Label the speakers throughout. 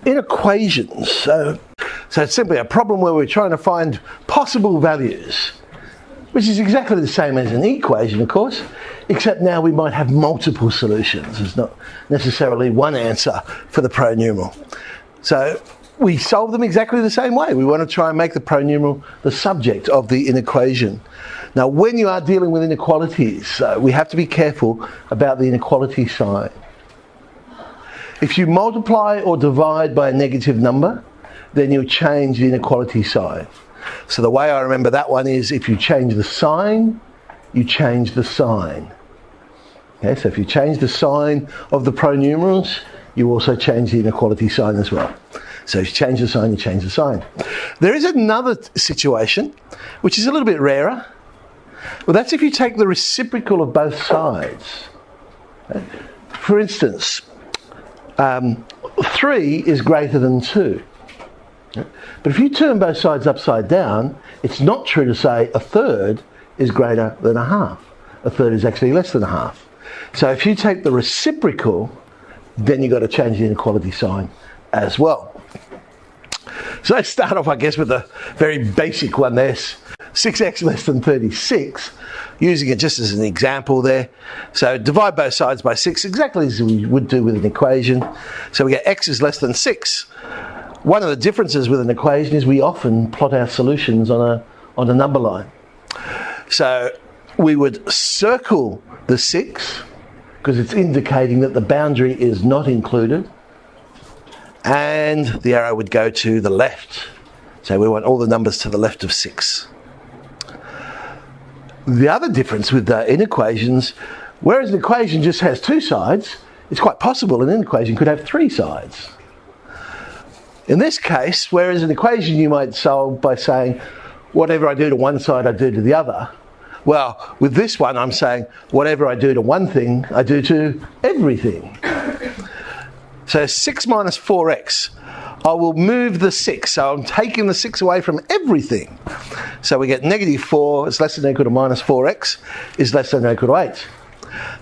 Speaker 1: Inequations. So it's simply a problem where we're trying to find possible values, which is exactly the same as an equation, of course, except now we might have multiple solutions. There's not necessarily one answer for the pronumeral. So we solve them exactly the same way. We want to try and make the pronumeral the subject of the inequation. Now, when you are dealing with inequalities, we have to be careful about the inequality sign. If you multiply or divide by a negative number, then you'll change the inequality sign. So the way I remember that one is if you change the sign, you change the sign. Okay, so if you change the sign of the pronumerals, you also change the inequality sign as well. So if you change the sign, you change the sign. There is another situation, which is a little bit rarer. Well, that's if you take the reciprocal of both sides. Okay? For instance, 3 is greater than 2. Okay? But if you turn both sides upside down, it's not true to say a third is greater than a half. A third is actually less than a half. So if you take the reciprocal, then you've got to change the inequality sign as well. So let's start off, I guess, with a very basic one there. 6x less than 36, using it just as an example there. So divide both sides by 6, exactly as we would do with an equation. So we get x is less than 6. One of the differences with an equation is we often plot our solutions on a number line. So we would circle the 6, because it's indicating that the boundary is not included, and the arrow would go to the left. So we want all the numbers to the left of 6. The other difference with inequations, whereas an equation just has 2 sides, it's quite possible an inequation could have 3 sides. In this case, whereas an equation you might solve by saying, whatever I do to one side, I do to the other. Well, with this one, I'm saying, whatever I do to one thing, I do to everything. So 6 minus 4x, I will move the 6, so I'm taking the 6 away from everything. So we get negative 4 is less than or equal to minus 4x is less than or equal to 8.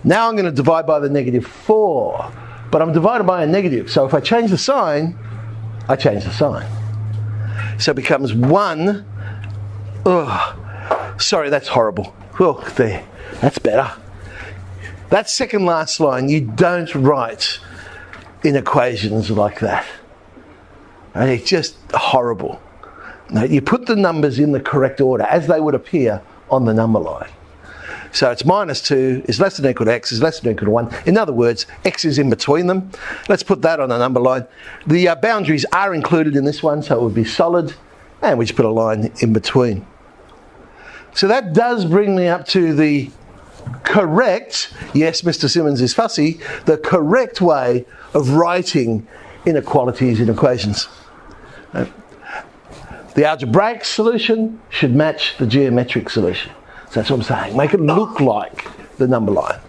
Speaker 1: Now I'm going to divide by the negative 4, but I'm divided by a negative, so if I change the sign, I change the sign. So it becomes 1, sorry, that's horrible. Oh, there, that's better. That second last line, you don't write in equations like that. It's just horrible. No, you put the numbers in the correct order as they would appear on the number line. So it's minus 2 is less than or equal to x is less than or equal to 1. In other words, x is in between them. Let's put that on the number line. The boundaries are included in this one, so it would be solid, and we just put a line in between. So that does bring me up to the correct, yes, Mr. Simmons is fussy, the correct way of writing inequalities in equations. The algebraic solution should match the geometric solution. So that's what I'm saying. Make it look like the number line.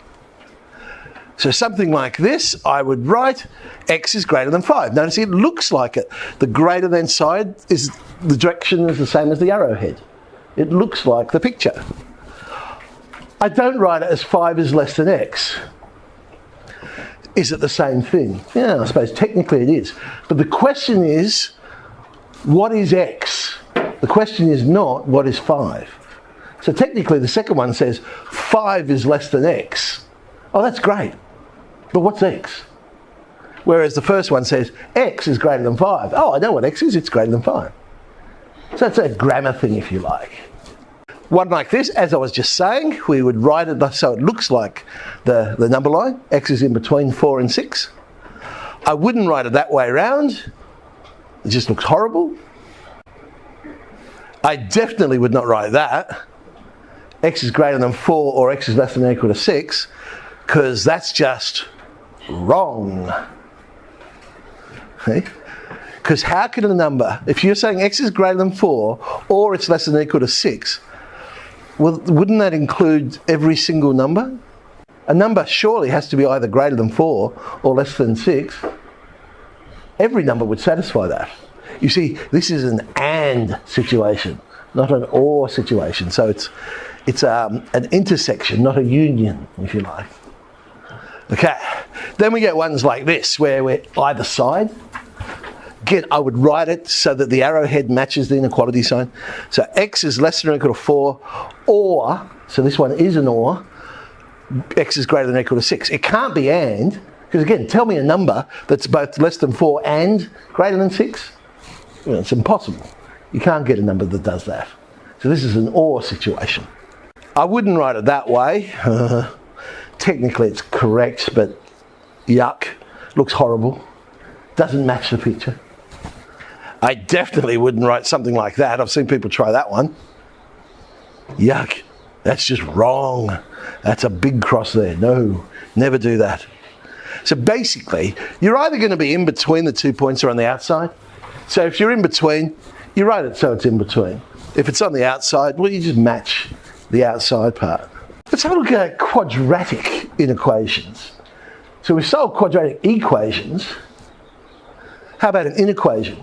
Speaker 1: So something like this, I would write x is greater than 5. Notice it looks like it. The greater than side is, the direction is the same as the arrowhead. It looks like the picture. I don't write it as 5 is less than x. Is it the same thing? Yeah, I suppose technically it is. But the question is, what is x? The question is not, what is 5? So technically the second one says 5 is less than x. Oh, that's great. But what's x? Whereas the first one says x is greater than 5. Oh, I know what x is, it's greater than 5. So it's a grammar thing, if you like. One like this, as I was just saying, we would write it so it looks like the number line. X is in between 4 and 6. I wouldn't write it that way around. It just looks horrible. I definitely would not write that. X is greater than 4 or x is less than or equal to 6, because that's just wrong. Okay? Because how can a number, if you're saying x is greater than 4 or it's less than or equal to 6, well, wouldn't that include every single number? A number surely has to be either greater than 4 or less than 6. Every number would satisfy that. You see, this is an and situation, not an or situation. So it's an intersection, not a union, if you like. Okay, then we get ones like this, where we're either side. Again, I would write it so that the arrowhead matches the inequality sign. So x is less than or equal to 4, or, so this one is an or, x is greater than or equal to 6. It can't be and, because again, tell me a number that's both less than 4 and greater than 6. Well, it's impossible. You can't get a number that does that. So this is an or situation. I wouldn't write it that way. Technically it's correct, but yuck, looks horrible. Doesn't match the picture. I definitely wouldn't write something like that. I've seen people try that one. Yuck, that's just wrong. That's a big cross there. No, never do that. So basically, you're either going to be in between the 2 points or on the outside. So if you're in between, you write it so it's in between. If it's on the outside, well, you just match the outside part. Let's have a look at quadratic inequations. So we've solved quadratic equations. How about an inequation?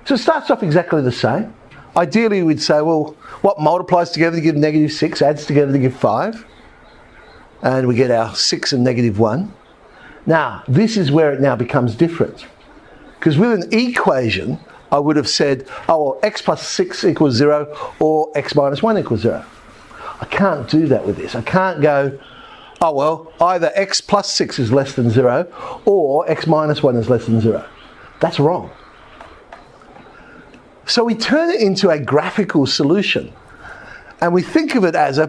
Speaker 1: So it starts off exactly the same. Ideally, we'd say, well, what multiplies together to give negative 6, adds together to give 5. And we get our 6 and negative 1. Now, this is where it now becomes different. Because with an equation, I would have said, oh, well, x plus 6 equals 0, or x minus 1 equals 0. I can't do that with this. I can't go, oh, well, either x plus 6 is less than 0, or x minus 1 is less than 0. That's wrong. So we turn it into a graphical solution. And we think of it as a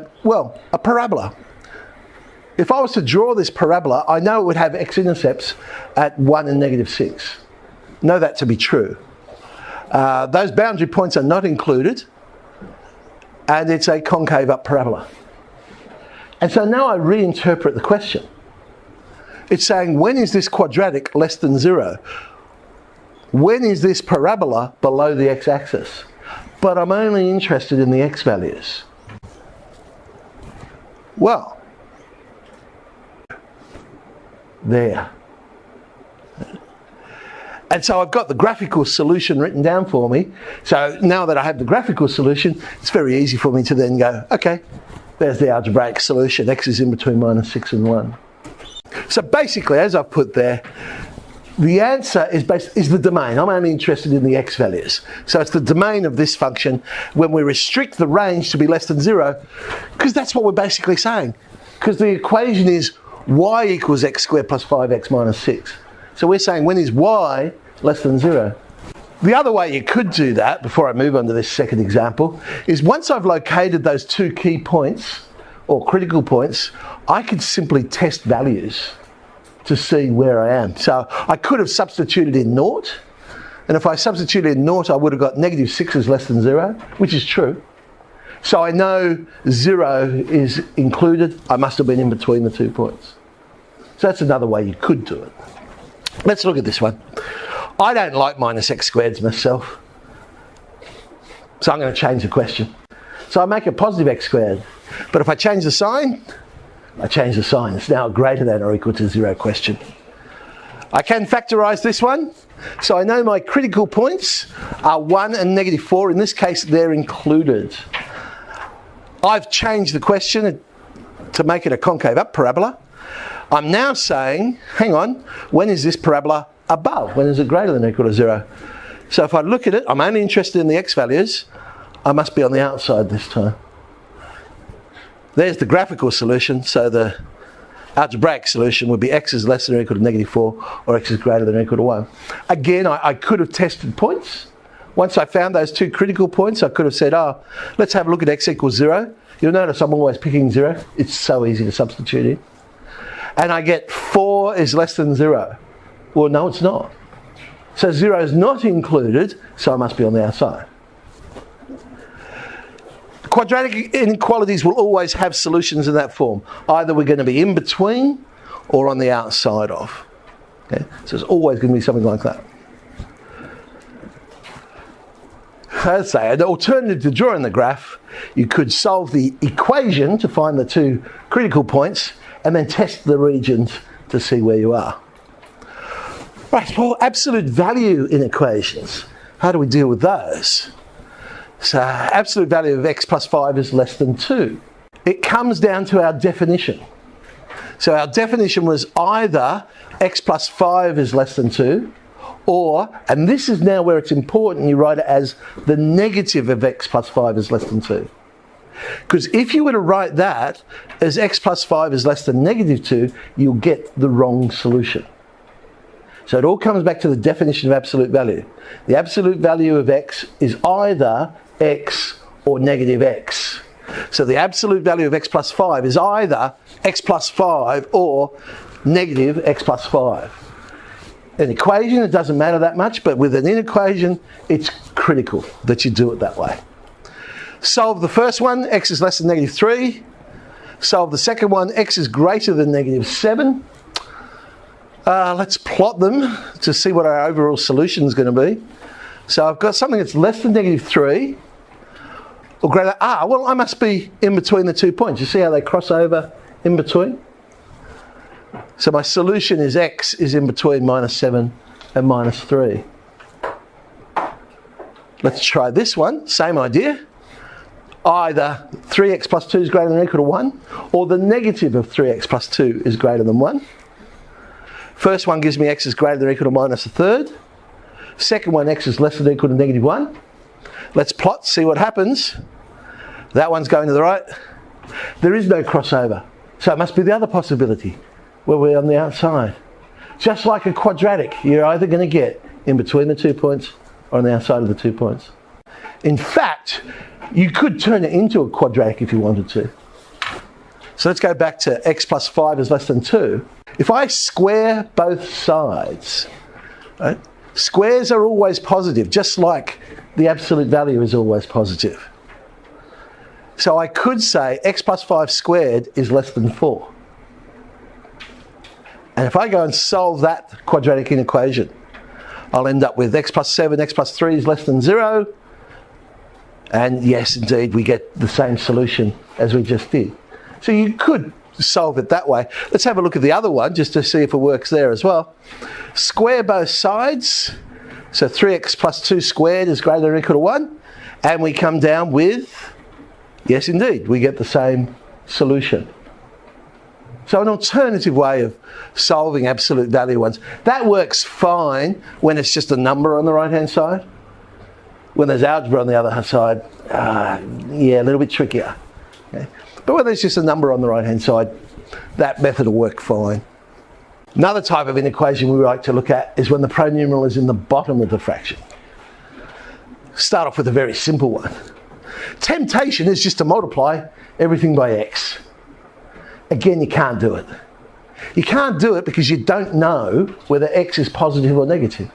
Speaker 1: parabola. If I was to draw this parabola, I know it would have x-intercepts at 1 and negative 6. Know that to be true. Those boundary points are not included, and it's a concave up parabola. And so now I reinterpret the question. It's saying, when is this quadratic less than 0? When is this parabola below the x-axis? But I'm only interested in the x values. Well, there. And so I've got the graphical solution written down for me. So now that I have the graphical solution, it's very easy for me to then go, okay, there's the algebraic solution. X is in between minus 6 and 1. So basically, as I've put there, the answer is the domain. I'm only interested in the x values. So it's the domain of this function when we restrict the range to be less than 0, because that's what we're basically saying. Because the equation is y equals x squared plus 5x minus 6. So we're saying, when is y less than 0? The other way you could do that, before I move on to this second example, is once I've located those 2 key points, or critical points, I could simply test values to see where I am. So I could have substituted in 0, and if I substituted in 0, I would have got negative 6 is less than 0, which is true. So I know 0 is included. I must have been in between the 2 points. So that's another way you could do it. Let's look at this one. I don't like minus x squareds myself, so I'm going to change the question. So I make a positive x squared, but if I change the sign, it's now a greater than or equal to 0 question. I can factorise this one, so I know my critical points are 1 and negative 4. In this case, they're included. I've changed the question to make it a concave up parabola. I'm now saying, hang on, when is this parabola above? When is it greater than or equal to 0? So if I look at it, I'm only interested in the x values. I must be on the outside this time. There's the graphical solution. So the algebraic solution would be x is less than or equal to negative 4, or x is greater than or equal to 1. Again, I could have tested points. Once I found those 2 critical points, I could have said, let's have a look at x equals 0. You'll notice I'm always picking 0. It's so easy to substitute in. And I get 4 is less than 0. Well, no, it's not. So 0 is not included, so I must be on the outside. Quadratic inequalities will always have solutions in that form. Either we're going to be in between or on the outside of. Okay? So it's always going to be something like that. Let's say an alternative to drawing the graph, you could solve the equation to find the 2 critical points and then test the regions to see where you are. Right, well, absolute value inequations. How do we deal with those? So absolute value of x plus 5 is less than 2. It comes down to our definition. So our definition was either x plus 5 is less than 2, Or, and this is now where it's important, you write it as the negative of x plus 5 is less than 2. Because if you were to write that as x plus 5 is less than negative 2, you'll get the wrong solution. So it all comes back to the definition of absolute value. The absolute value of x is either x or negative x. So the absolute value of x plus 5 is either x plus 5 or negative x plus 5. An equation, it doesn't matter that much, but with an inequation, it's critical that you do it that way. Solve the first one, x is less than negative 3. Solve the second one, x is greater than negative 7. Let's plot them to see what our overall solution is going to be. So I've got something that's less than negative 3, or greater. Well, I must be in between the 2 points. You see how they cross over in between? So my solution is x is in between minus 7 and minus 3. Let's try this one, same idea. Either 3x plus 2 is greater than or equal to 1, or the negative of 3x plus 2 is greater than 1. First one gives me x is greater than or equal to minus a third. Second one, x is less than or equal to negative 1. Let's plot, see what happens. That one's going to the right. There is no crossover, so it must be the other possibility, where we're on the outside. Just like a quadratic, you're either going to get in between the 2 points or on the outside of the 2 points. In fact, you could turn it into a quadratic if you wanted to. So let's go back to x plus 5 is less than 2. If I square both sides, right, squares are always positive, just like the absolute value is always positive. So I could say x plus 5 squared is less than 4. And if I go and solve that quadratic inequation, I'll end up with x plus 7, x plus 3 is less than 0. And yes, indeed, we get the same solution as we just did. So you could solve it that way. Let's have a look at the other one, just to see if it works there as well. Square both sides. So 3x plus 2 squared is greater than or equal to 1. And we come down with, yes, indeed, we get the same solution. So an alternative way of solving absolute value ones. That works fine when it's just a number on the right-hand side. When there's algebra on the other side, yeah, a little bit trickier. Okay? But when there's just a number on the right-hand side, that method will work fine. Another type of inequation we like to look at is when the pronumeral is in the bottom of the fraction. Start off with a very simple one. Temptation is just to multiply everything by x. Again, you can't do it. You can't do it because you don't know whether x is positive or negative.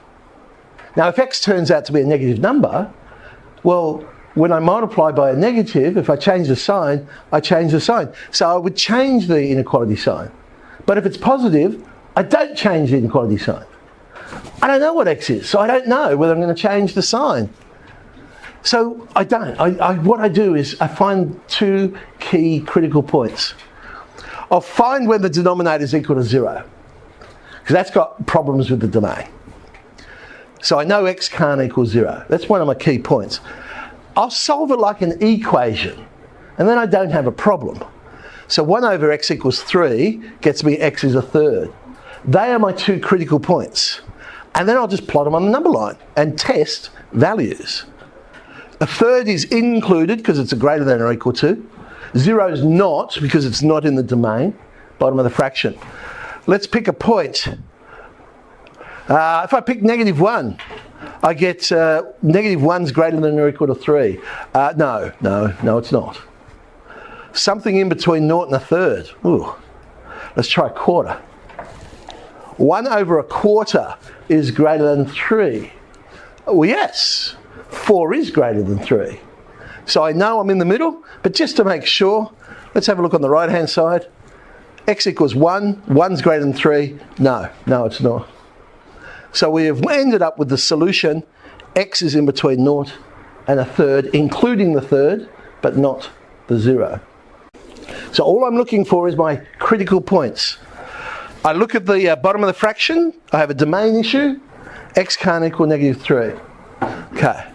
Speaker 1: Now, if x turns out to be a negative number, well, when I multiply by a negative, if I change the sign, I change the sign. So I would change the inequality sign. But if it's positive, I don't change the inequality sign. I don't know what x is, so I don't know whether I'm going to change the sign. So I don't. What I do is I find two key critical points. I'll find when the denominator is equal to 0, because that's got problems with the domain. So I know x can't equal 0. That's one of my key points. I'll solve it like an equation, and then I don't have a problem. So 1 over x equals 3 gets me x is a third. They are my two critical points. And then I'll just plot them on the number line and test values. A third is included because it's a greater than or equal to. 0 is not because it's not in the domain, bottom of the fraction. Let's pick a point. If I pick negative 1, I get negative 1's greater than or equal to 3. No, it's not. Something in between 0 and a third. Ooh. Let's try a quarter. 1 over a quarter is greater than 3. Oh Oh, 4 is greater than 3. So I know I'm in the middle, but just to make sure, let's have a look on the right-hand side. X equals 1, 1's greater than 3. No, it's not. So we have ended up with the solution, x is in between 0 and a third, including the third, but not the 0. So all I'm looking for is my critical points. I look at the bottom of the fraction, I have a domain issue, x can't equal negative 3. Okay.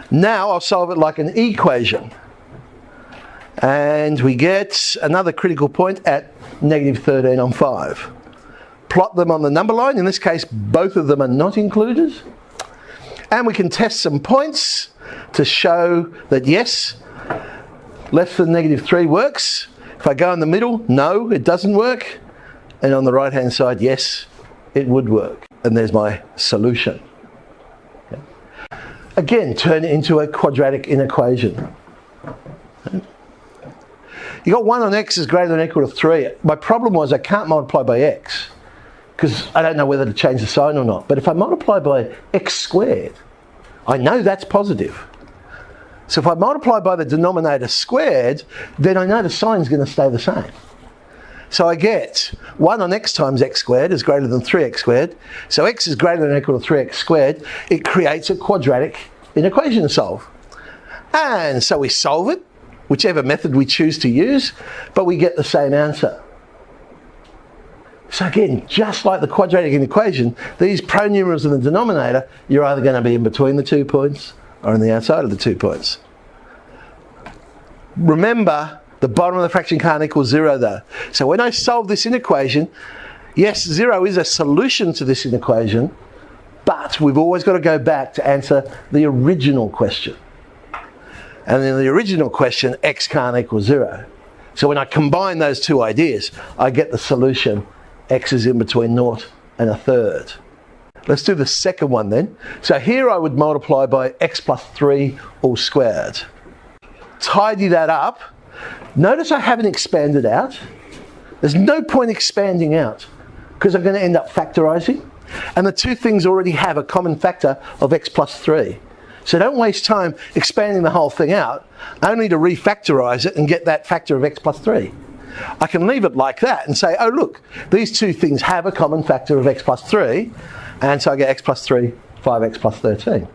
Speaker 1: Now I'll solve it like an equation. And we get another critical point at negative 13 on 5. plot them on the number line. In this case, both of them are not included. And we can test some points to show that yes, less than -3 works. If I go in the middle, no, it doesn't work. And on the right hand side, yes, it would work. And there's my solution. Okay. Again, turn it into a quadratic inequation. Okay. You got 1 on x is greater than or equal to 3. My problem was I can't multiply by x because I don't know whether to change the sign or not. But if I multiply by x squared, I know that's positive. So if I multiply by the denominator squared, then I know the sign's going to stay the same. So I get 1 on x times x squared is greater than 3x squared. So x is greater than or equal to 3x squared. It creates a quadratic inequation to solve. And so we solve it, whichever method we choose to use, but we get the same answer. So again, just like the quadratic inequation, these pronumerals in the denominator, you're either going to be in between the 2 points or on the outside of the 2 points. Remember, the bottom of the fraction can't equal 0 though. So when I solve this inequation, yes, 0 is a solution to this inequation, but we've always got to go back to answer the original question. And in the original question, x can't equal 0. So when I combine those two ideas, I get the solution, x is in between 0 and 1/3. Let's do the second one then. So here I would multiply by x plus 3 all squared. Tidy that up. Notice I haven't expanded out. There's no point expanding out because I'm going to end up factorising. And the two things already have a common factor of x plus 3. So don't waste time expanding the whole thing out, only to refactorise it and get that factor of x plus 3. I can leave it like that and say, oh look, these two things have a common factor of x plus 3, and so I get x plus 3, 5x plus 13.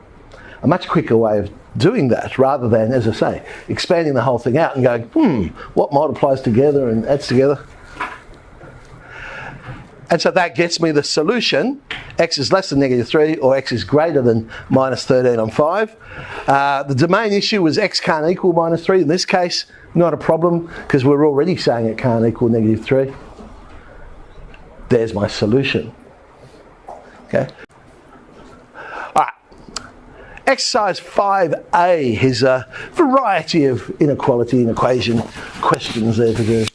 Speaker 1: A much quicker way of doing that rather than, as I say, expanding the whole thing out and going, what multiplies together and adds together? And so that gets me the solution. X is less than -3 or x is greater than -13 on 5. The domain issue was x can't equal -3. In this case, not a problem because we're already saying it can't equal -3. There's my solution. Okay. All right. Exercise 5A is a variety of inequality and equation questions there to do.